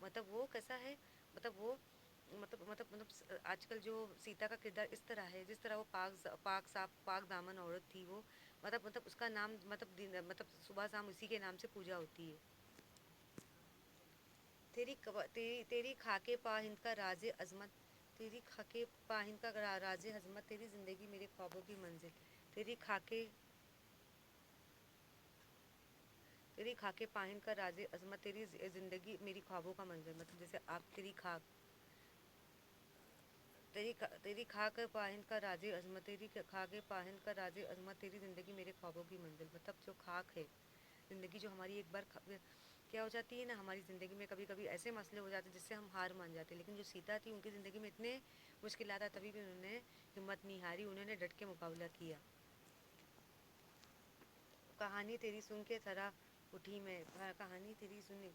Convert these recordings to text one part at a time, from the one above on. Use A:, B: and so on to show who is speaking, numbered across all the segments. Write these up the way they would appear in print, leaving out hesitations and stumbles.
A: مطلب وہ کیسا ہے، مطلب وہ مطلب آج کل جو سیتا کا کردار اس طرح ہے، جس طرح وہ پاک صاف پاک دامن عورت تھی وہ، مطلب اس کا نام مطلب صبح شام اسی کے نام سے پوجا ہوتی ہے. تیری خاکے پا ہند کا راز عظمت، تیری خاکے پا ہند کا راز عظمت، تیری زندگی میرے خوابوں کی منزل. تیری خاکے تیری خاکے پاہن کا راز عظمت، تیری زندگی میری خوابوں کا منظر. مطلب جیسے آپ تیری خاک پاہن کا راز عظمت، تیری خاک پاہن کا راز عظمت، تیری زندگی میرے خوابوں کی منزل. مطلب جو خاک ہے زندگی، جو ہماری ایک بار کیا ہو جاتی ہے نا، ہماری زندگی میں کبھی کبھی ایسے مسئلے ہو جاتے ہیں جس سے ہم ہار مان جاتے ہیں، لیکن جو سیتا تھی ان کی زندگی میں اتنے مشکلات آئے تبھی بھی انہوں نے ہمت نہیں ہاری، انہوں نے ڈٹ کے مقابلہ کیا. کہانی تیری سن کے تھرا اٹھی میں، کہانی تیری سن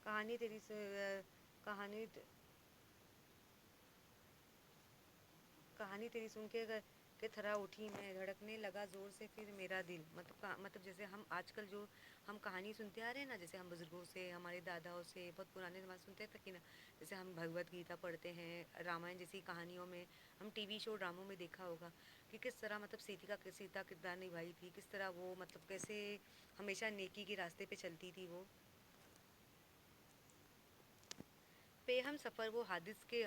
A: کہانی تیری کہانی کہانی تیری سن کے تھرا اٹھی میں، دھڑکنے لگا زور سے پھر میرا دل. مطلب جیسے ہم آج کل جو ہم کہانی سنتے آ رہے ہیں نا، جیسے ہم بزرگوں سے، ہمارے داداؤں سے بہت پرانے زمانے سنتے تھے کہ نا، جیسے ہم بھگوت گیتا پڑھتے ہیں، رامائن جیسی کہانیوں میں، ہم ٹی وی شو ڈراموں میں دیکھا ہوگا کہ کس طرح مطلب سیتا کردار نبھائی تھی، کس طرح وہ مطلب کیسے ہمیشہ نیکی کے راستے پہ چلتی تھی وہ. پہ ہم سفر وہ حوادث کے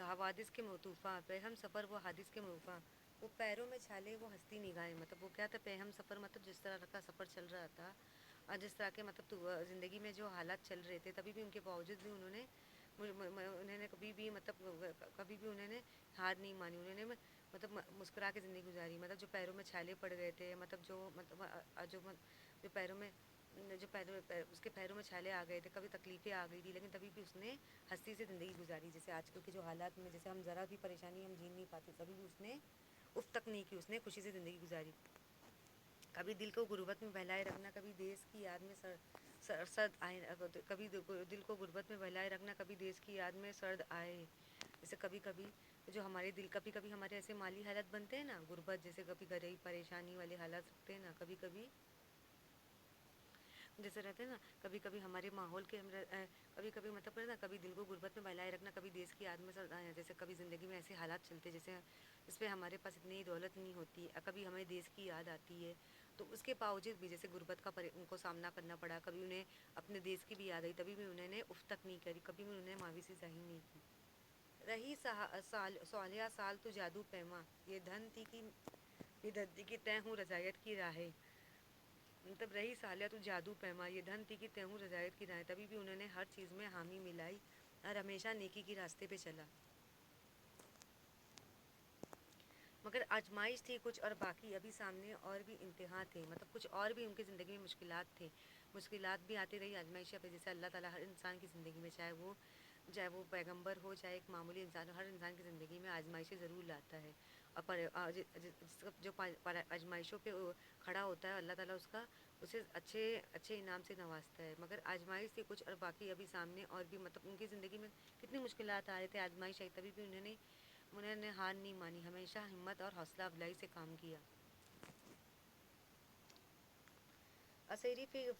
A: طوفاں، پہ ہم سفر وہ حادث کے طوفاں، وہ پیروں میں چھالے وہ ہنستی نگاہیں. مطلب وہ کیا تھا، پہ ہم سفر مطلب جس طرح کا سفر چل رہا تھا اور جس طرح کے مطلب زندگی میں جو حالات چل رہے تھے، تبھی بھی ان کے باوجود بھی انہوں نے کبھی بھی انہوں نے ہار نہیں مانی. انہوں نے مطلب مسکرا کے زندگی گزاری. مطلب جو پیروں میں چھالے پڑ گئے تھے، مطلب جو پیروں میں اس کے پیروں میں چھالے آ گئے تھے، کبھی تکلیفیں آ گئی تھی، لیکن تبھی بھی اس نے ہستی سے زندگی گزاری. جیسے آج کل کے جو حالات میں جیسے ہم ذرا بھی پریشانی ہم جھیل نہیں پاتے، تبھی بھی اس نے اف تک نہیں کی، اس نے خوشی سے زندگی گزاری. کبھی دل کو غربت میں بہلائے رکھنا، کبھی دیس کی یاد میں سرد آئے، کبھی دل کو غربت میں بہلائے رکھنا، کبھی دیس کی یاد میں سرد آئے. جیسے کبھی کبھی جو ہمارے دل، کبھی کبھی ہمارے ایسے مالی حالت بنتے ہیں نا، غربت جیسے کبھی گھر پریشانی والے حالات رکھتے ہیں نا، کبھی کبھی جیسے رہتے ہیں نا، کبھی کبھی ہمارے ماحول کے کبھی کبھی مطلب نا، کبھی دل کو غربت میں بہلائے رکھنا، کبھی دیس کی یاد میں سرد آئے. جیسے کبھی زندگی میں ایسے حالات چلتے جیسے اس پہ ہمارے پاس اتنی دولت نہیں ہوتی، کبھی ہمیں دیس کی یاد آتی ہے، تو اس کے باوجود بھی جیسے غربت کا ان کو سامنا کرنا پڑا، کبھی انہیں اپنے دیس کی بھی یاد آئی، تبھی بھی انہوں نے اف تک نہیں کری، کبھی بھی انہوں نے ماویسی ظاہر نہیں کی. رہی سالیہ سال تو جادو پیما، یہ دھرتی کی تہ ہوں رضایت کی راہیں. مطلب رہی سالیہ تو جادو پیما، یہ دھن تھی کہ تہ ہوں رضایت کی راہیں. تبھی بھی انہوں نے ہر چیز میں حامی ملائی اور ہمیشہ نیکی کے راستے پہ چلا. مگر آزمائش تھی کچھ اور باقی ابھی سامنے، اور بھی امتحان تھے. مطلب کچھ اور بھی ان کی زندگی میں مشکلات تھے، مشکلات بھی آتی رہی آزمائشیں پہ. جیسے اللہ تعالیٰ ہر انسان کی زندگی میں، چاہے وہ پیغمبر ہو، چاہے ایک معمولی انسان ہو، ہر انسان کی زندگی میں آزمائشیں ضرور لاتا ہے. جو آزمائشوں پہ کھڑا ہوتا ہے، اللہ تعالیٰ اسے اچھے انعام سے نوازتا ہے. مگر آزمائش تھی کچھ اور باقی ابھی سامنے، اور بھی مطلب ان کی زندگی میں کتنی مشکلات آ رہے تھے، آزمائش آئی، تبھی بھی انہوں نے ہار نہیں مانی، ہمیشہ ہمت اور حوصلہ افزائی سے کام کیا. اسیری پھر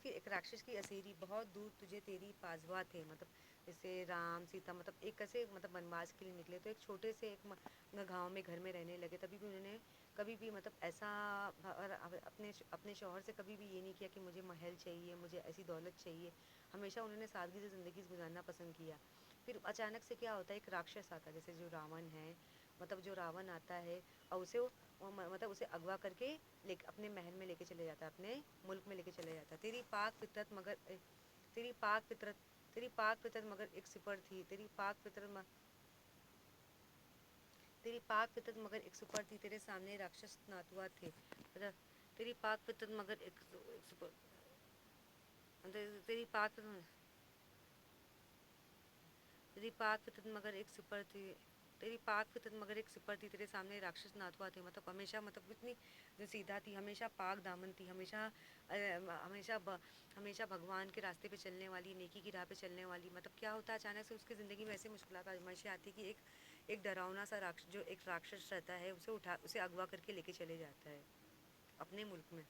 A: ایک راکشس کی اسیری، بہت دور تجھے تیری پازوا تھے. مطلب جیسے رام سیتا مطلب ایک کیسے مطلب بنواس کے لیے نکلے، تو ایک چھوٹے سے ایک گاؤں میں گھر میں رہنے لگے. تبھی بھی انہوں نے کبھی بھی مطلب ایسا اپنے شوہر سے کبھی بھی یہ نہیں کیا کہ مجھے محل چاہیے، مجھے ایسی دولت چاہیے. ہمیشہ انہوں نے سادگی سے زندگی گزارنا پسند کیا. پھر اچانک سے کیا ہوتا ہے، ایک راکشس آتا ہے، جیسے جو راون ہے، مطلب جو راون آتا ہے اور اسے اغوا کر کے اپنے محل میں لے کے چلے جاتا ہے، اپنے ملک میں لے کے چلے جاتا ہے. تیری پاک فطرت مگر ایک سپر تھی، تیری پاک فطرت مگر ایک سپر تھی، تیرے سامنے راکشس ناتوا تھے. تیری پاک فطرت مگر ایک سپر تیری پاک تیری پاک فطرت مگر ایک سپر تھی، تیرے سامنے راکشس ناتوا تھے. مطلب مطلب اتنی سیدھا تھی، ہمیشہ پاک دامن تھی، ہمیشہ بھگوان کے راستے پہ چلنے والی، نیکی کی راہ پہ چلنے والی. مطلب کیا ہوتا ہے، اچانک سے اس کی زندگی میں ایسے مشکلات آزمائشیں آتی کہ ایک ڈراؤنا سا جو ایک راکشس رہتا ہے، اسے اغوا کر کے لے کے چلے جاتا ہے اپنے ملک میں.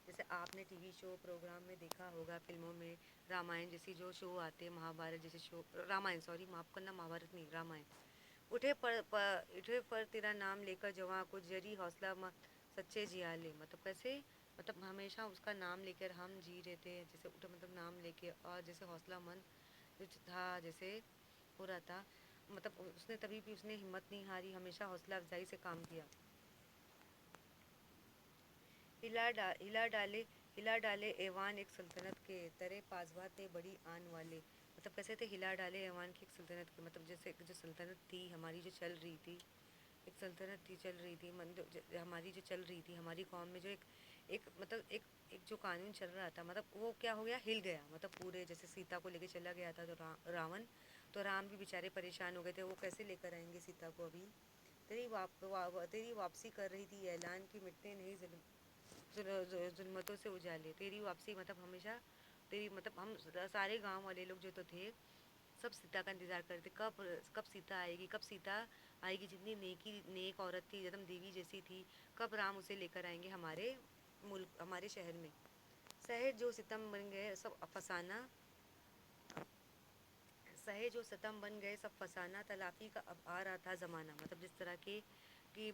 A: جیسے آپ نے ٹی وی شو پروگرام میں دیکھا ہوگا، فلموں میں رامائن جیسی جو شو آتے ہیں، مہابھارت جیسے شو، رامائن سوری معاف کرنا، مہابھارت نہیں رامائن، اٹھے پر تیرا نام لے کر جواں کو جری حوصلہ سچے جیالے، مطلب کیسے، مطلب ہمیشہ اس کا نام لے کر ہم جی رہے تھے، جیسے اٹھے مطلب نام لے کے، اور جیسے حوصلہ مند جو تھا، جیسے ہو رہا تھا، مطلب اس نے تبھی بھی اس نے ہمت نہیں ہاری، ہمیشہ حوصلہ افزائی سے کام کیا. ہلا ڈالے ایوان ایک سلطنت کے، ترے پاسباں تھے بڑی آن والے، مطلب کیسے تھے، ہلا ڈالے ایوان کی ایک سلطنت کے، مطلب جیسے جو سلطنت تھی ہماری جو چل رہی تھی، ایک سلطنت تھی چل رہی تھی، ہماری جو چل رہی تھی ہماری قوم میں، جو ایک مطلب ایک جو قانون چل رہا تھا، مطلب وہ کیا ہو گیا، ہل گیا، مطلب پورے جیسے سیتا کو لے کے چلا گیا تھا تو راون، تو رام بھی بیچارے پریشان ہو گئے تھے، وہ کیسے لے کر آئیں گے سیتا کو ابھی. تیری واپسی کر رہی تھی اعلان کی، مٹنے نہیں ظلمتوں سے اجالے، تیری واپسی مطلب ہمیشہ تیری، مطلب ہم سارے گاؤں والے لوگ جو تو تھے سب سیتا کا انتظار کرتے، کب سیتا آئے گی، کب سیتا آئے گی، جتنی نیک عورت تھی، جدم دیوی جیسی تھی، کب رام اسے لے کر آئیں گے ہمارے ملک، ہمارے شہر میں. سہے جو ستم بن گئے سب افسانہ، سہے جو ستم بن گئے سب فسانہ، تلافی کا اب آ رہا تھا زمانہ، مطلب جس طرح کی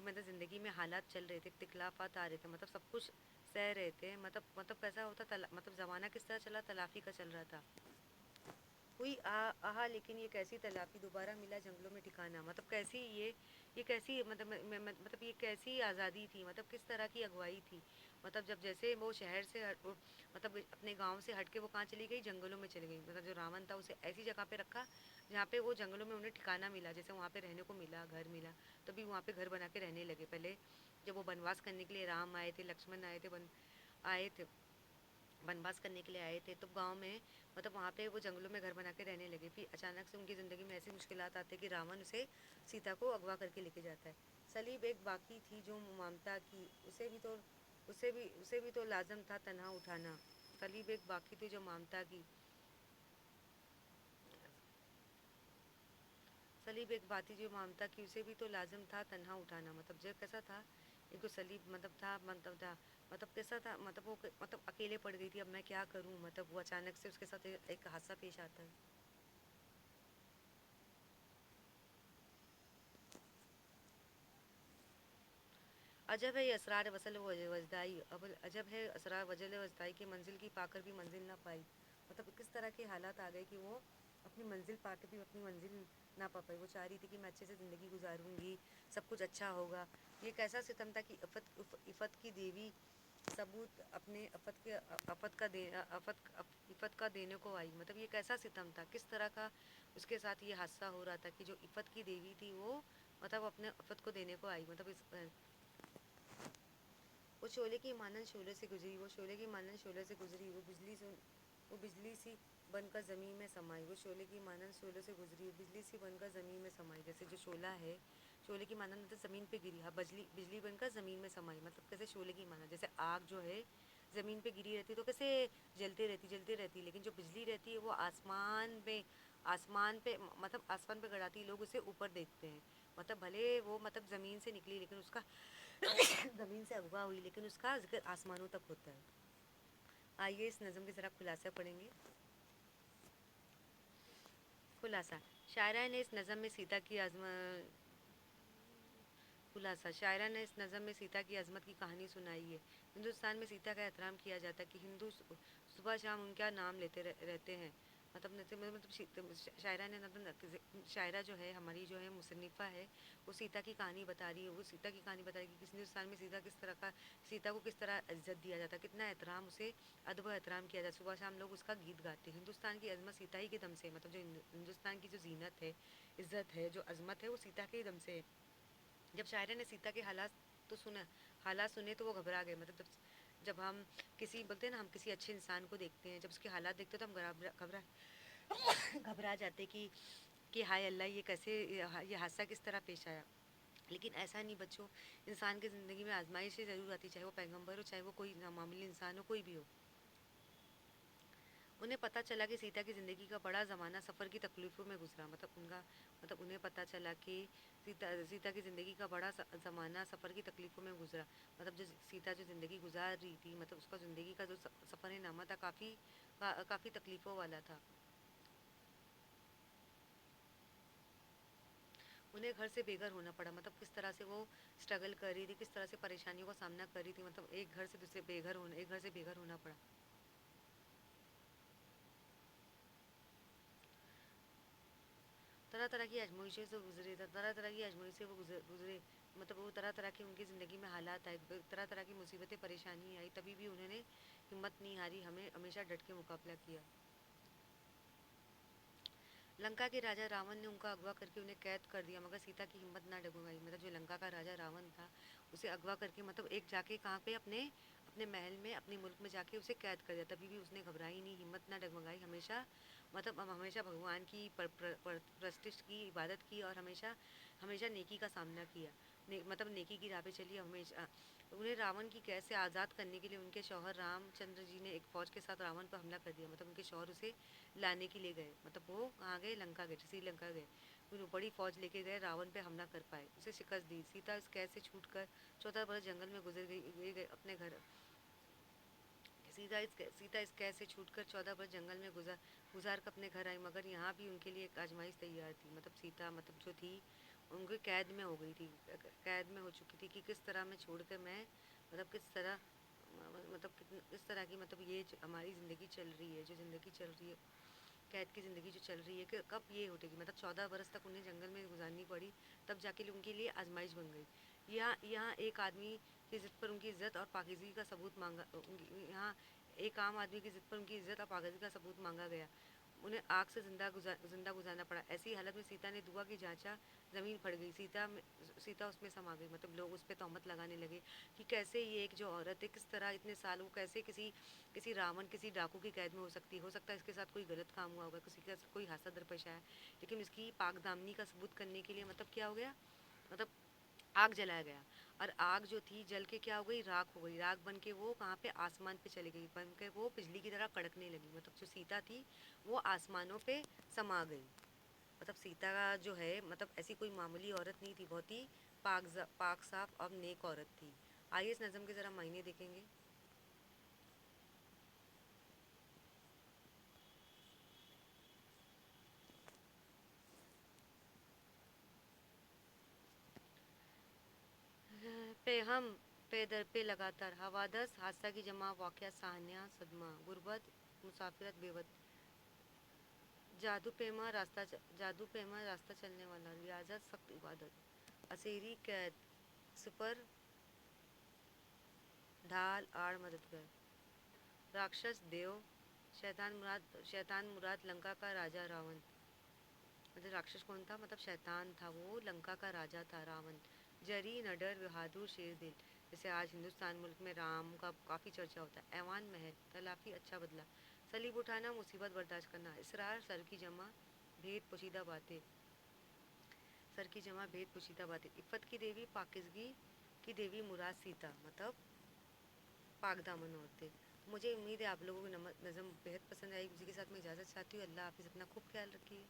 A: مطلب زندگی میں حالات چل رہے تھے، اختلافات آ رہے تھے، مطلب سب کچھ سہ رہے تھے، مطلب کیسا ہوتا، مطلب زمانہ کس طرح چلا، تلافی کا چل رہا تھا. ہوئی آہا لیکن یہ کیسی تلافی، دوبارہ ملا جنگلوں میں ٹھکانا، مطلب کیسی یہ کیسی مطلب یہ کیسی آزادی تھی، مطلب کس طرح کی اگوائی تھی، مطلب جب جیسے وہ شہر سے مطلب اپنے گاؤں سے ہٹ کے وہ کہاں چلی گئی، جنگلوں میں چلی گئی، مطلب جو راون تھا اسے ایسی جگہ پہ رکھا جہاں پہ وہ جنگلوں میں انہیں ٹھکانا ملا، جیسے وہاں پہ رہنے کو ملا، گھر ملا، تبھی وہاں پہ گھر بنا کے رہنے لگے. پہلے جب وہ بنواس کرنے کے لیے رام آئے تھے، لکشمن آئے تھے بنواس کرنے کے لیے آئے تھے، تو گاؤں میں مطلب وہاں پہ وہ جنگلوں میں گھر بنا کے رہنے لگے. پھر اچانک سے ان کی زندگی میں ایسی مشکلات آتی کہ راون اسے سیتا کو اغوا کر کے لے کے جاتا ہے. سلیب ایک باقی تھی جو ممتا کی، اسے بھی تو لازم تھا تنہا اٹھانا، سلیب ایک باقی تھی جو ممتا کی، سلیب ایک بات تھی جو ممتا کی، اسے بھی تو لازم تھا تنہا اٹھانا، مطلب جو کیسا تھا، ایک تو سلیب مطلب کیسا تھا، مطلب وہ مطلب اکیلے پڑ گئی تھی، اب میں کیا کروں، مطلب وہ اچانک سے اس کے ساتھ ایک حادثہ پیش آتا ہے. عجب ہے یہ اسرار وصل و وجدائی، اب عجب ہے اسرار وجل وجدائی کی، منزل کی پا کر بھی منزل نہ پائی، مطلب کس طرح کے حالات آ گئے کہ وہ اپنی منزل پا کے بھی اپنی منزل نہ پا پائی. وہ چاہ رہی تھی کہ میں اچھے سے زندگی گزاروں گی، سب کچھ اچھا ہوگا. یہ کیسا ستم تھا کہ عفت کی دیوی ثبوت اپنے عفت کا دینے کو آئی، مطلب یہ کیسا ستم تھا، کس طرح کا اس کے ساتھ یہ حادثہ ہو رہا تھا کہ جو عفت کی دیوی تھی وہ مطلب اپنے عفت کو دینے کو آئی، مطلب وہ شعلے کی مانند شعلے سے گزری، وہ شعلے کی مانند شعلے سے گزری، وہ بجلی سی بن کر زمین میں سمائی، وہ شعلے کی مانند شعلے سے گزری، بجلی سی بن کر زمین میں سمائی. جیسے جو شعلہ ہے، شعلے کی مانند مطلب زمین پہ گری، ہاں بجلی بن کر زمین میں سمائی، مطلب کیسے شعلے کی مانند، جیسے آگ جو ہے زمین پہ گری رہتی تو کیسے جلتے رہتی، لیکن جو بجلی رہتی ہے وہ آسمان پہ مطلب آسمان پہ گڑاتی، لوگ اسے اوپر دیکھتے ہیں، مطلب بھلے وہ مطلب زمین سے نکلی لیکن اس کا زمین سے اغوا ہوئی لیکن اس کا ذکر آسمانوں تک ہوتا ہے. آئیے اس نظم کے ذرا خلاصہ پڑھیں گے. خلاصہ، شاعرہ نے اس نظم میں سیتا کی شاعرہ نے اس نظم میں سیتا کی عظمت کی کہانی سنائی ہے. ہندوستان میں سیتا کا احترام کیا جاتا ہے کہ ہندو صبح شام ان کا نام لیتے رہتے ہیں، مطلب شاعرہ جو ہے ہماری جو ہے مصنفہ ہے، وہ سیتا کی کہانی بتا رہی ہے، کہ ہندوستان میں سیتا کو کس طرح عزت دیا جاتا ہے، کتنا احترام، اسے ادب و احترام کیا جاتا ہے، صبح شام لوگ اس کا گیت گاتے ہیں. ہندوستان کی عظمت سیتا ہی کے دم سے، مطلب جو ہندوستان کی جو زینت ہے، عزت ہے، جو عظمت ہے، وہ سیتا کے ہی دم سے ہے. جب شاعرہ نے سیتا کے حالات سنے تو وہ گھبرا گئے، مطلب جب ہم بولتے ہیں نا، ہم کسی اچھے انسان کو دیکھتے ہیں، جب اس کے حالات دیکھتے ہیں تو ہم گھبرا جاتے کہ ہائے اللہ، یہ حادثہ کس طرح پیش آیا. لیکن ایسا نہیں بچوں، انسان کی زندگی میں آزمائشیں ضرور آتی، چاہے وہ پیغمبر ہو، چاہے وہ کوئی نامعلوم انسان ہو، کوئی بھی ہو. انہیں پتہ چلا کہ سیتا کی زندگی کا بڑا زمانہ سفر کی تکلیفوں میں گزرا، انہیں پتہ چلا کہ سیتا کی زندگی کا بڑا زمانہ سفر کی تکلیفوں میں گزرا، جو سیتا جو زندگی گزار رہی تھی، اس کا زندگی کا جو سفر نامہ تھا کافی تکلیفوں والا تھا. انہیں گھر سے بے گھر ہونا پڑا، کس طرح سے وہ اسٹرگل کر رہی تھی، کس طرح سے پریشانیوں کا سامنا کر رہی تھی، ایک گھر سے بے گھر ہونا پڑا. طرح طرح کی آزمائشوں سے گزرے تھا، طرح طرح کی آزمائش سے وہ گزرے، وہ طرح طرح کے ان کی زندگی میں حالات آئے، طرح طرح کی مصیبتیں پریشانی آئی، تبھی بھی انہوں نے ہمت نہیں ہاری، ہمیں ہمیشہ ڈٹ کے مقابلہ کیا. لنکا کے راجا راون نے ان کا اغوا کر کے انہیں قید کر دیا، مگر سیتا کی ہمت نہ ڈگمگائی. جو لنکا کا راجا راون تھا، اسے اغوا کر کے ایک جا کے کہاں پہ اپنے محل میں، اپنے ملک میں جا کے اسے قید کر دیا، تبھی بھی اس نے گھبرائی نہیں، ہمت نہ ڈگمگائی، ہمیشہ ہمیشہ بھگوان کی پرستش کی عبادت کی، اور ہمیشہ ہمیشہ نیکی کا سامنا کیا، نیکی کی راہ پہ چلی ہمیشہ. انہیں راون کی قید سے آزاد کرنے کے لیے ان کے شوہر رام چندر جی نے ایک فوج کے ساتھ راون پر حملہ کر دیا. ان کے شوہر اسے لانے کے لیے گئے، وہ کہاں گئے؟ لنکا گئے، سری لنکا گئے. بڑی فوج لے کے گئے، راون پہ حملہ کر پائے، اسے شکست دی. سیتا اس قید سے چھوٹ کر 14 برس جنگل میں گزر گئی اپنے گھر. سیتا اس قید سے چھوٹ کر 14 برس جنگل میں گزار کر اپنے گھر آئی، مگر یہاں بھی ان کے لیے ایک آزمائش تیار تھی. سیتا جو تھی ان کی قید میں ہو گئی تھی، قید میں ہو چکی تھی، کہ کس طرح میں چھوڑ کر میں کس طرح کس طرح کی یہ ہماری زندگی چل رہی ہے، جو زندگی چل رہی ہے، قید کی زندگی جو چل رہی ہے، کہ کب یہ اٹھے گی. 14 برس تک انہیں جنگل میں گزارنی پڑی، تب جا کے ان کے لیے آزمائش بن گئی. یہاں ایک آدمی کی ضد پر ان کی عزت اور پاکیزگی کا ثبوت مانگا. یہاں ایک عام آدمی کی ضد پر ان کی عزت اور پاکیزگی کا ثبوت مانگا گیا. انہیں آگ سے زندہ گزارنا پڑا. ایسی حالت میں سیتا نے دعا کی جانچا، زمین پھٹ گئی، سیتا اس میں سما گئی. لوگ اس پہ تہمت لگانے لگے کہ کیسے یہ ایک جو عورت ہے، کس طرح اتنے سال وہ کیسے کسی راون، کسی ڈاکو کی قید میں ہو سکتی. ہو سکتا ہے اس کے ساتھ کوئی غلط کام ہوا ہوگا، کسی کے ساتھ کوئی حادثہ درپیش آیا، لیکن اس کی پاک دامنی کا ثبوت کرنے کے لیے کیا ہو گیا، مطلب آگ جلایا گیا. اور آگ جو تھی جل کے کیا ہو گئی، راکھ ہو گئی. راکھ بن کے وہ کہاں پہ آسمان پہ چلی گئی، بن کے وہ بجلی کی طرح کڑکنے لگی. جو سیتا تھی وہ آسمانوں پہ سما گئی. سیتا جو ہے ایسی کوئی معمولی عورت نہیں تھی، بہت ہی پاک صاف اور نیک عورت تھی. آئیے اس نظم کے ذرا معنی دیکھیں گے. پہ ہم پہ در پہ لگاتار حوادث، حادثہ کی جمع، واقعہ سہانیہ، صدمہ، غربت، مسافرت، بیوت، جادو پیما راستہ چلنے والا، ریاضت سخت عبادت، اسیری قید، سپر ڈھال آڑ مددگار، راکشس دیو، شیطان مراد لنکا کا راجا راون. راکشس کون تھا؟ شیطان تھا، وہ لنکا کا راجا تھا راون. جری نڈر بہادر شیر دل، جیسے آج ہندوستان ملک میں رام کا کافی چرچا ہوتا ہے. ایوان محل، تلافی اچھا بدلا، سلیب اٹھانا، مصیبت برداشت کرنا. اسرار، سر کی جمع، بھید پوشیدہ باتیں، عفت کی دیوی، پاکیزگی کی دیوی مراد سیتا، پاک دامن عورتیں. مجھے امید ہے آپ لوگوں کو نظم بہت پسند آئی. اسی کے ساتھ میں اجازت چاہتی ہوں. اللہ حافظ، اپنا خوب خیال رکھیے.